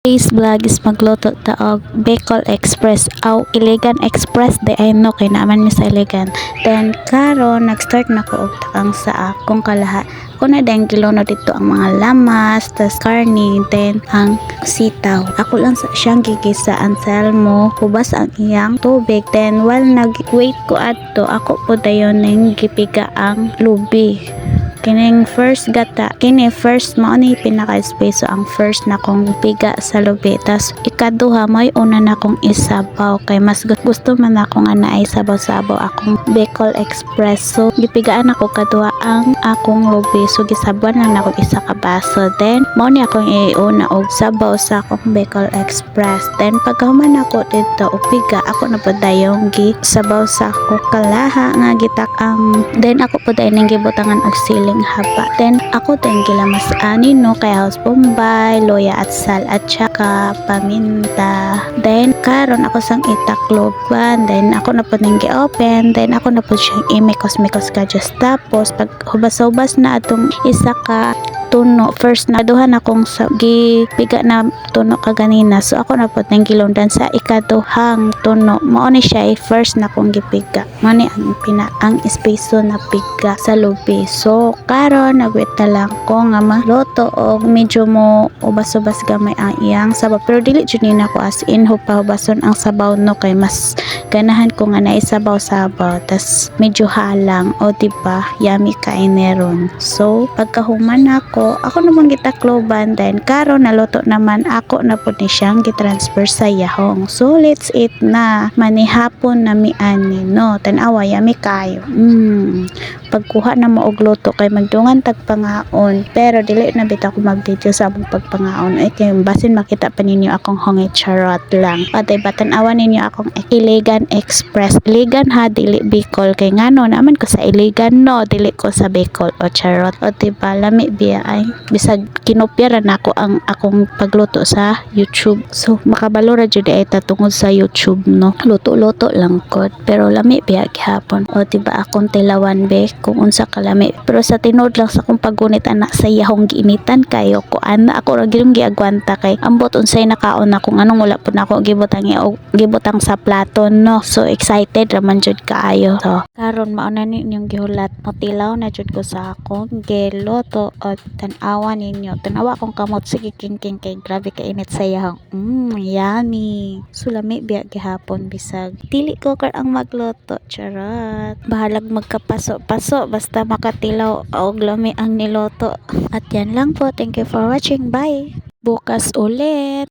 today's vlog is magluto ta og Bicol Express aw Iligan Express de ay no kay naaman mi sa Iligan. Then karon nag-start na ko og takang sa akong kalaha. Kuna dang kilono dito ang mga lamas, tas karni, then ang sitaw. Ako lang siyang gigisa ang Anselmo, hubas ang iyang tubig. Then while nag-wait ko adto, ako po dayon ning gipiga ang lubi. Kining first gata, kini first mo ni pinaka-space, so ang first na kong piga sa lubi. Tas ikaduha may una na kong isabaw kay mas gusto man ako nga naay sabaw-sabaw akong Bicol Express. So gipigaan ako kaduha ang akong lubi, so gisabawan lang ako isa ka baso. Then mo ni akong iuna og sabaw sa akong Bicol Express. Then pagkahuman ako dito upiga, ako na po dayong gisabaw sa akong kalaha nga gitak ang, then ako po dayon gibutangan og siling haba. Then ako din gilamas ani no kay house bombay, loya at sal at saka paminta. Then karon ako sang itakloban, then ako na po ning gi-open, then ako na po siyang imikos-mikos ka just. Tapos pag hubas-hubas na atong isa ka tuno, first na duha na kong gipiga na tuno kaganina, so ako na po nang gilundan sa ikaduhang tuno. Mao ni siya first na kong gipiga, mao ni ang espeso na piga sa lubi. So karon nagwait na lang ko nga maluto og medyo mo ubas-ubas gamay ang iyang sabaw, pero dili jud ni nako as in hubason ang sabaw no kay mas ganahan ko nga na isabaw-sabaw tas medyo halang, o diba yummy kaineron. So pagkahuman ako naman gitakloban, then karon naluto naman ako na po ni siyang gitransfer sa yahong. So let's eat na, manihapon na mi ani no, tanawa yummy kayo. Pagkuha na mo og luto kay magdungan tag pangaon, pero dili na bitaw ko mag-video sa among pagpangaon kay basin makita pa ninyo akong hongi charot lang. Patay batan-awan ninyo akong Iligan Express. Iligan ha, dili Bicol, kay ngano naman ko sa Iligan no, dili ko sa Bicol o charot. O diba lami biya ay bisag kinopya ra nako ang akong pagluto sa YouTube. So makabalo ra jud ay tungod sa YouTube no. Luto-luto lang ko, pero lami biya gihapon. O diba akong tilawan be kung unsa kalami, pero sa tinod lang sa kong paggunit anak sa yahong giinitan kayo ko ana ako ra gyud giagwanta kay ambot unsay nakaon na kung anong wala po na ako gibutang sa platon no. So excited raman jud kaayo. So karon mao na ninyong gihulat, matilaw na jud ko sa akong giluto o tan-awa ninyo, tanawa akong kamot sige king kay grabe ka init sa yahong. Yummy. Sulami biya gihapon bisag dili ko kar ang magluto charot, bahalag magkapaso-paso basta makatilaw og lami ang niloto. At yan lang po, thank you for watching, bye. Bukas ulit.